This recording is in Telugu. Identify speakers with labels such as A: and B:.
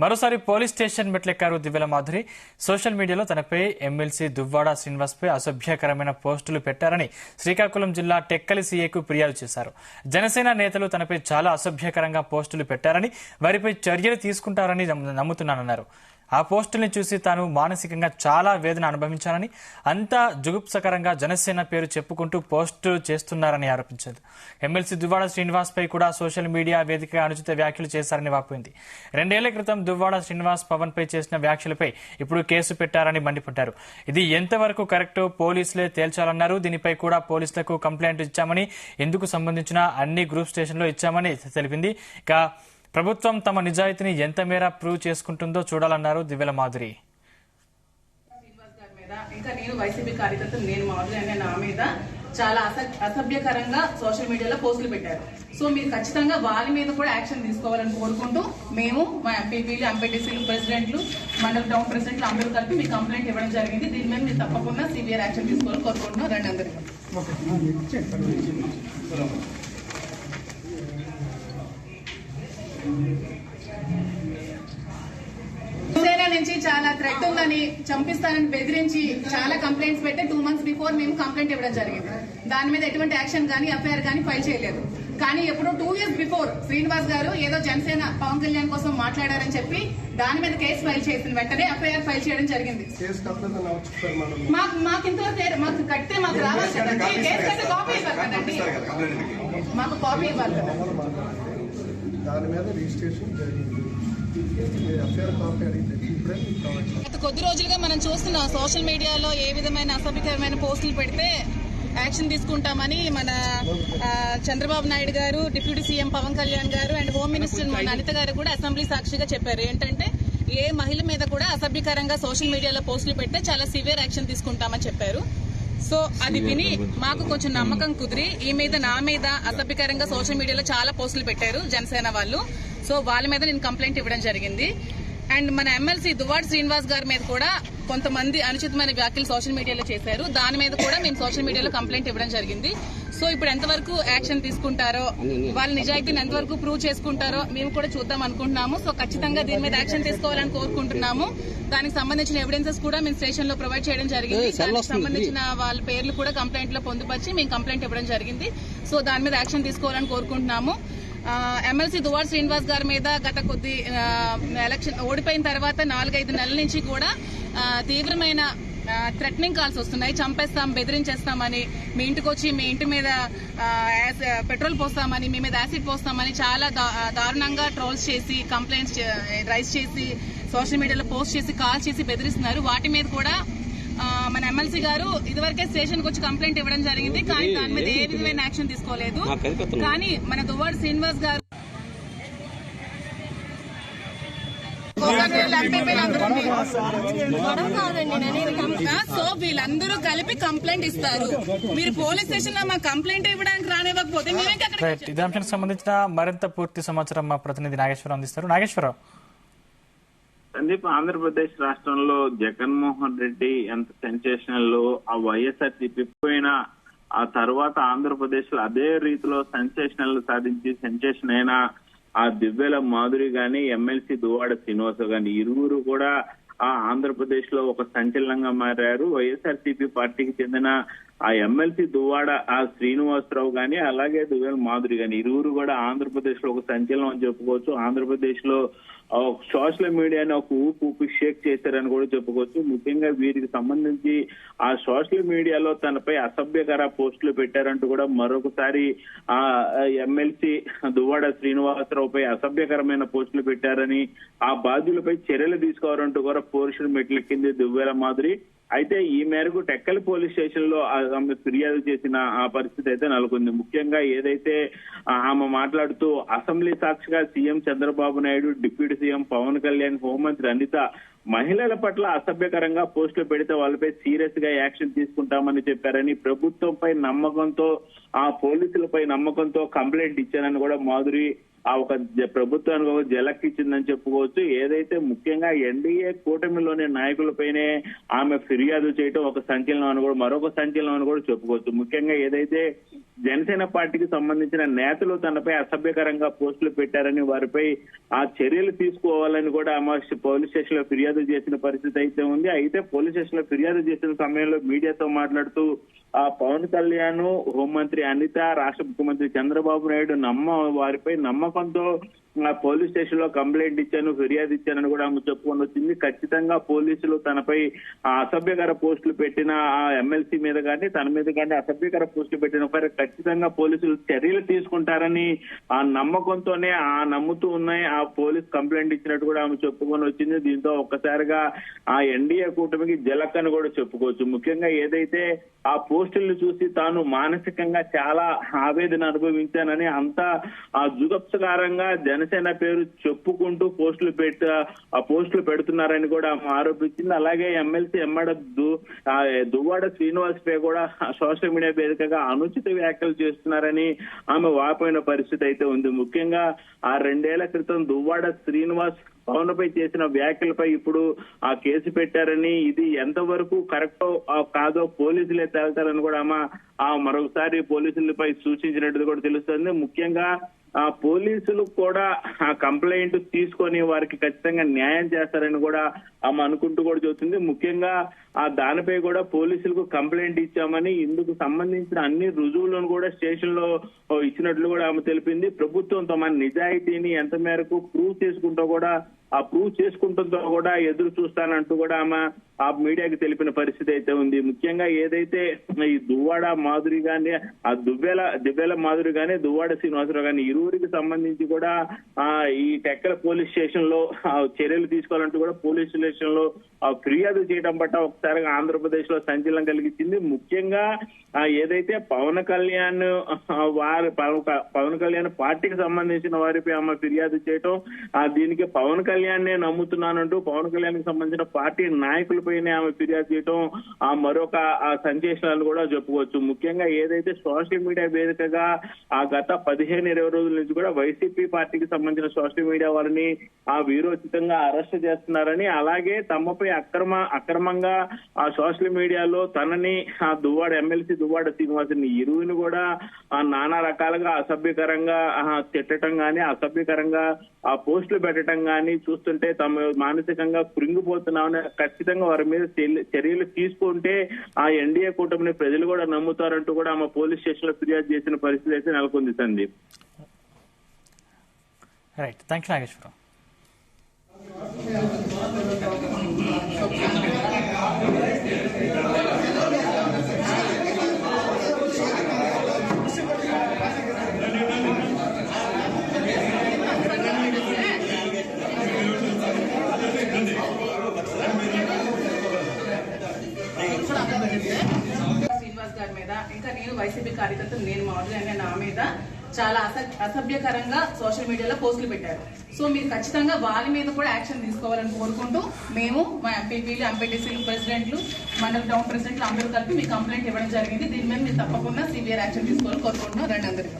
A: మరోసారి పోలీస్ స్టేషన్ మెట్లెక్కారు దివ్యల మాధురి. సోషల్ మీడియాలో తనపై ఎమ్మెల్సీ దువ్వాడ శ్రీనివాస్పై అసభ్యకరమైన పోస్టులు పెట్టారని శ్రీకాకుళం జిల్లా టెక్కలి సీఐకు ఫిర్యాదు చేశారు. జనసేన నేతలు తనపై చాలా అసభ్యకరంగా పోస్టులు పెట్టారని, వారిపై చర్యలు తీసుకుంటారని నమ్ముతున్నానన్నారు. ఆ పోస్టుల్ని చూసి తాను మానసికంగా చాలా వేదన అనుభవించానని, అంతా జుగుప్సకరంగా జనసేన పేరు చెప్పుకుంటూ పోస్టులు చేస్తున్నారని ఆరోపించారు. ఎమ్మెల్సీ దువ్వాడ శ్రీనివాస్ పై కూడా సోషల్ మీడియా వేదికగా అనుచిత వ్యాఖ్యలు చేశారని వాపోయింది. 2 ఏళ్ల క్రితం దువ్వాడ శ్రీనివాస్ పవన్ పై చేసిన వ్యాఖ్యలపై ఇప్పుడు కేసు పెట్టారని మండిపడ్డారు. ఇది ఎంతవరకు కరెక్టో పోలీసులే తేల్చాలన్నారు. దీనిపై కూడా పోలీసులకు కంప్లైంట్ ఇచ్చామని, ఇందుకు సంబంధించిన అన్ని గ్రూప్ స్టేషన్లో ఇచ్చామని తెలిపింది. ఇక ప్రభుత్వం తమ నిజాయితీని ఎంత మేర ప్రూవ్ చేసుకుంటుందో చూడాలన్నారు దివ్యల మాధురి.
B: ఇంకా నేను వైసీపీ కార్యకర్త నేను మాధురి అనే నా మీద చాలా అసభ్యకరంగా సోషల్ మీడియాలో పోస్టులు పెట్టారు. సో మీరు ఖచ్చితంగా వాళ్ళ మీద కూడా యాక్షన్ తీసుకోవాలని కోరుకుంటూ మేము మా ఎంపీపీలు, ఎంపీటీసీలు, ప్రెసిడెంట్లు, మండల టౌన్ ప్రెసిడెంట్లు అందరూ కలిపి మీ కంప్లైంట్ ఇవ్వడం జరిగింది. దీని మీద మీరు తప్పకుండా సివియర్ యాక్షన్ తీసుకోవాలని కోరుకుంటున్నాం. రండి అందరికీ. జనసేన నుంచి చాలా థ్రెట్ ఉందని, చంపిస్తానని బెదిరించి చాలా కంప్లైంట్స్ పెట్టి 2 months బిఫోర్ మేము కంప్లైంట్ ఇవ్వడం జరిగింది. దాని మీద ఎటువంటి యాక్షన్ కానీ ఎఫ్ఐఆర్ కానీ ఫైల్ చేయలేదు. కానీ ఎప్పుడు 2 years బిఫోర్ శ్రీనివాస్ గారు ఏదో జనసేన పవన్ కళ్యాణ్ కోసం మాట్లాడారని చెప్పి దాని మీద కేసు ఫైల్ చేసిన వెంటనే ఎఫ్ఐఆర్ ఫైల్ చేయడం జరిగింది. మాకు ఇంతవరకు మాకు కట్టితే మాకు రావాలి కదండి, కేసు కట్టే కాపీ ఇవ్వాలి కదండి, మాకు కాపీ ఇవ్వాలి కదా.
C: దాని మీద రిజిస్ట్రేషన్ జరిగింది.
B: గత కొద్ది రోజులుగా మనం చూస్తున్నాం సోషల్ మీడియాలో ఏ విధమైన అసభ్యకరమైన పోస్టులు పెడితే యాక్షన్ తీసుకుంటామని మన చంద్రబాబు నాయుడు గారు, డిప్యూటీ సీఎం పవన్ కళ్యాణ్ గారు అండ్ హోమ్ మినిస్టర్ అనిత గారు కూడా అసెంబ్లీ సాక్షిగా చెప్పారు. ఏంటంటే ఏ మహిళ మీద కూడా అసభ్యకరంగా సోషల్ మీడియాలో పోస్టులు పెడితే చాలా సివియర్ యాక్షన్ తీసుకుంటామని చెప్పారు. సో అది విని మాకు కొంచెం నమ్మకం కుదిరి నా మీద అసభ్యకరంగా సోషల్ మీడియాలో చాలా పోస్టులు పెట్టారు జనసేన వాళ్ళు. సో వాళ్ళ మీద నేను కంప్లైంట్ ఇవ్వడం జరిగింది. అండ్ మన ఎమ్మెల్సీ దువ్వాడ శ్రీనివాస్ గారి మీద కూడా కొంతమంది అనుచితమైన వ్యాఖ్యలు సోషల్ మీడియాలో చేశారు. దాని మీద కూడా మేము సోషల్ మీడియాలో కంప్లైంట్ ఇవ్వడం జరిగింది. సో ఇప్పుడు ఎంతవరకు యాక్షన్ తీసుకుంటారో, వాళ్ళ నిజాయితీని ఎంతవరకు ప్రూవ్ చేసుకుంటారో మేము కూడా చూద్దాం అనుకుంటున్నాము. సో ఖచ్చితంగా దీని మీద యాక్షన్ తీసుకోవాలని కోరుకుంటున్నాము. దానికి సంబంధించిన ఎవిడెన్సెస్ కూడా మేము స్టేషన్ లో ప్రొవైడ్ చేయడం జరిగింది. దానికి సంబంధించిన వాళ్ళ పేర్లు కూడా కంప్లైంట్ లో పొందుపరిచి మేము కంప్లైంట్ ఇవ్వడం జరిగింది. సో దాని మీద యాక్షన్ తీసుకోవాలని కోరుకుంటున్నాము. ఎమ్మెల్సీ దువ్వాడ శ్రీనివాస్ గారి మీద గత కొద్ది ఎలక్షన్ ఓడిపోయిన తర్వాత 4-5 నెలల నుంచి కూడా తీవ్రమైన థ్రెటనింగ్ కాల్స్ వస్తున్నాయి. చంపేస్తాం, బెదిరించేస్తామని, మీ ఇంటికి వచ్చి మీ ఇంటి మీద పెట్రోల్ పోస్తామని, మీ మీద యాసిడ్ పోస్తామని చాలా దారుణంగా ట్రోల్స్ చేసి, కంప్లైంట్స్ రైజ్ చేసి, సోషల్ మీడియాలో పోస్ట్ చేసి, కాల్ చేసి బెదిరిస్తున్నారు. వాటి మీద కూడా మన ఎమ్మెల్సీ గారు ఇదివరకే స్టేషన్ కు వచ్చి కంప్లైంట్ ఇవ్వడం జరిగింది. కానీ దాని మీద ఏ విధమైన యాక్షన్ తీసుకోలేదు. కానీ మన దువ్వాడ శ్రీనివాస్ గారు సో వీళ్ళందరూ కలిపి కంప్లైంట్ ఇస్తారు. మీరు పోలీస్ స్టేషన్ లో మా కంప్లైంట్ ఇవ్వడానికి రానివ్వకపోతే
A: ఇదే అంశానికి సంబంధించిన మరింత పూర్తి సమాచారం మా ప్రతినిధి నాగేశ్వరరావు అందిస్తారు. నాగేశ్వరరావు.
D: సందీప్, ఆంధ్రప్రదేశ్ రాష్ట్రంలో జగన్మోహన్ రెడ్డి ఎంత సెన్సేషనల్, ఆ వైఎస్ఆర్సీపీ పోయినా ఆ తర్వాత ఆంధ్రప్రదేశ్ లో అదే రీతిలో సెన్సేషనల్ సాధించి సెన్సేషన్ అయిన ఆ దివ్యల మాధురి గాని, ఎమ్మెల్సీ దువ్వాడ శ్రీనివాస్ గాని ఇరువురు కూడా ఆ ఆంధ్రప్రదేశ్ లో ఒక సంచలనంగా మారారు. వైఎస్ఆర్సీపీ పార్టీకి చెందిన ఆ ఎమ్మెల్సీ దువ్వాడ ఆ శ్రీనివాసరావు గాని, అలాగే దివ్యల మాధురి గాని ఇరువురు కూడా ఆంధ్రప్రదేశ్ లో ఒక సంచలనం అని చెప్పుకోవచ్చు. ఆంధ్రప్రదేశ్ లో సోషల్ మీడియాని ఒక ఊపి షేక్ చేశారని కూడా చెప్పుకోవచ్చు. ముఖ్యంగా వీరికి సంబంధించి ఆ సోషల్ మీడియాలో తనపై అసభ్యకర పోస్టులు పెట్టారంటూ కూడా మరొకసారి ఆ ఎమ్మెల్సీ దువ్వాడ శ్రీనివాసరావుపై అసభ్యకరమైన పోస్టులు పెట్టారని, ఆ బాధ్యులపై చర్యలు తీసుకోవాలంటూ కూడా పోలీసులు మెట్లెక్కింది దివ్యల మాధురి. అయితే ఈ మేరకు టెక్కలి పోలీస్ స్టేషన్ లో ఆమె ఫిర్యాదు చేసిన ఆ పరిస్థితి అయితే నెలకొంది. ముఖ్యంగా ఏదైతే ఆమె మాట్లాడుతూ అసెంబ్లీ సాక్షిగా CM Chandrababu Naidu, deputy CM Pawan Kalyan, హోంమంత్రి అనిత మహిళల పట్ల అసభ్యకరంగా పోస్టులు పెడితే వాళ్ళపై సీరియస్ గా యాక్షన్ తీసుకుంటామని చెప్పారని, ప్రభుత్వంపై నమ్మకంతో, ఆ పోలీసులపై నమ్మకంతో కంప్లైంట్ ఇచ్చారని కూడా మాధురి ఒక ప్రభుత్వానికి ఒక జలక్ ఇచ్చిందని చెప్పుకోవచ్చు. ఏదైతే ముఖ్యంగా ఎన్డీఏ కూటమిలోని నాయకులపైనే ఆమె ఫిర్యాదు చేయడం ఒక సంచలనం అని కూడా మరొక సంచలనం అని కూడా చెప్పుకోవచ్చు. ముఖ్యంగా ఏదైతే జనసేన పార్టీకి సంబంధించిన నేతలు తనపై అసభ్యకరంగా పోస్టులు పెట్టారని వారిపై ఆ చర్యలు తీసుకోవాలని కూడా ఆమె పోలీస్ స్టేషన్ లో ఫిర్యాదు చేసిన పరిస్థితి అయితే ఉంది. అయితే పోలీస్ స్టేషన్ లో ఫిర్యాదు చేసిన సమయంలో మీడియాతో మాట్లాడుతూ పవన్ కళ్యాణ్, హోంమంత్రి అనిత, రాష్ట్ర ముఖ్యమంత్రి చంద్రబాబు నాయుడు వారిపై నమ్మకంతో పోలీస్ స్టేషన్ లో కంప్లైంట్ ఇచ్చాను, ఫిర్యాదు ఇచ్చానని కూడా ఆమె చెప్పుకొని వచ్చింది. ఖచ్చితంగా పోలీసులు తనపై అసభ్యకర పోస్టులు పెట్టిన ఆ ఎమ్మెల్సీ మీద కానీ తన మీద కానీ అసభ్యకర పోస్టులు పెట్టిన ఖచ్చితంగా పోలీసులు చర్యలు తీసుకుంటారని ఆ నమ్మకంతోనే నమ్ముతూ ఉన్నాయి ఆ పోలీస్ కంప్లైంట్ ఇచ్చినట్టు కూడా ఆమె చెప్పుకొని వచ్చింది. దీంతో ఒక్కసారిగా ఆ ఎన్డీఏ కూటమికి జలక్ అని కూడా చెప్పుకోవచ్చు. ముఖ్యంగా ఏదైతే ఆ పోస్టులను చూసి తాను మానసికంగా చాలా ఆవేదన అనుభవించానని అంతా జుగప్సకారంగా జనసేన పేరు చెప్పుకుంటూ పోస్టులు పెడుతున్నారని కూడా ఆరోపించింది. అలాగే ఎమ్మెల్సీ దువ్వాడ శ్రీనివాస్ పై కూడా సోషల్ మీడియా వేదికగా అనుచిత వ్యాఖ్యలు చేస్తున్నారని ఆమె వాపోయిన పరిస్థితి అయితే ఉంది. ముఖ్యంగా ఆ 2 ఏళ్ల క్రితం దువ్వాడ శ్రీనివాస్ పవన్ పై చేసిన వ్యాఖ్యలపై ఇప్పుడు ఆ కేసు పెట్టారని ఇది ఎంతవరకు కరెక్టో కాదో పోలీసులే తేల్తారని కూడా మరొకసారి పోలీసులపై సూచించినట్టు కూడా తెలుస్తుంది. ముఖ్యంగా పోలీసులు కూడా ఆ కంప్లైంట్ తీసుకొని వారికి ఖచ్చితంగా న్యాయం చేస్తారని కూడా ఆమె అనుకుంటూ కూడా చెబుతుంది. ముఖ్యంగా దానిపై కూడా పోలీసులకు కంప్లైంట్ ఇచ్చామని ఇందుకు సంబంధించిన అన్ని రుజువులను కూడా స్టేషన్ లో ఇచ్చినట్లు కూడా ఆమె తెలిపింది. ప్రభుత్వం తమ నిజాయితీని ఎంత మేరకు ప్రూవ్ చేసుకుంటుందో కూడా ఎదురు చూస్తానంటూ కూడా ఆమె ఆ మీడియాకి తెలిపిన పరిస్థితి అయితే ఉంది. ముఖ్యంగా ఏదైతే ఈ దువ్వాడ మాధురి గాని దివ్వేల మాధురి గాని దువ్వాడ శ్రీనివాసరావు గాని ఇరువురికి సంబంధించి కూడా ఈ టెక్కల పోలీస్ స్టేషన్ లో చర్యలు తీసుకోవాలంటూ కూడా పోలీస్ స్టేషన్ లో ఫిర్యాదు చేయడం పట్ల ఒకసారిగా ఆంధ్రప్రదేశ్ లో సంచలనం కలిగించింది. ముఖ్యంగా ఏదైతే పవన్ కళ్యాణ్ పార్టీకి సంబంధించిన వారిపై ఆమె ఫిర్యాదు చేయటం దీనికి పవన్ కళ్యాణ్ నే నమ్ముతున్నానంటూ పవన్ కళ్యాణ్ కి సంబంధించిన పార్టీ నాయకులపైనే ఆమె ఫిర్యాదు చేయటం మరొక సందేశాలు కూడా చెప్పుకోవచ్చు. ముఖ్యంగా ఏదైతే సోషల్ మీడియా వేదికగా గత 15-20 రోజుల నుంచి కూడా వైసీపీ పార్టీకి సంబంధించిన సోషల్ మీడియా వారిని వీరోచితంగా అరెస్ట్ చేస్తున్నారని అలాగే తమపై అక్రమంగా ఆ సోషల్ మీడియాలో తనని ఎమ్మెల్సీ దువ్వాడ శ్రీనివాసుని ఇరువుని కూడా నానా రకాలుగా అసభ్యకరంగా తిట్టడం గాని అసభ్యకరంగా పోస్టులు పెట్టడం గాని చూస్తుంటే తమ మానసికంగా కృంగిపోతున్నామని ఖచ్చితంగా వారి మీద చర్యలు తీసుకుంటే ఆ ఎన్డీఏ కూటమిని ప్రజలు కూడా నమ్ముతారంటూ కూడా ఆమె పోలీస్ స్టేషన్ లో ఫిర్యాదు చేసిన పరిస్థితి అయితే నెలకొంది. Sandeep.
A: Right, thank you Nageswararao.
B: Srinivas గారి మీద ఇంకా నేను వైసీపీ కార్యకర్తలు నేను మామూలుగా నా మీద చాలా అసభ్యకరంగా సోషల్ మీడియాలో పోస్టులు పెట్టారు. సో మీరు ఖచ్చితంగా వాళ్ళ మీద కూడా యాక్షన్ తీసుకోవాలని కోరుకుంటూ మేము మా ఎంపీపీలు, ఎంపీటీసీలు, ప్రెసిడెంట్లు, మండల టౌన్ ప్రెసిడెంట్లు అందరూ కలిపి మీ కంప్లైంట్ ఇవ్వడం జరిగింది. దీని మీద మీరు తప్పకుండా సివియర్ యాక్షన్ తీసుకోవాలని కోరుకుంటున్నాం. రండి అందరికీ.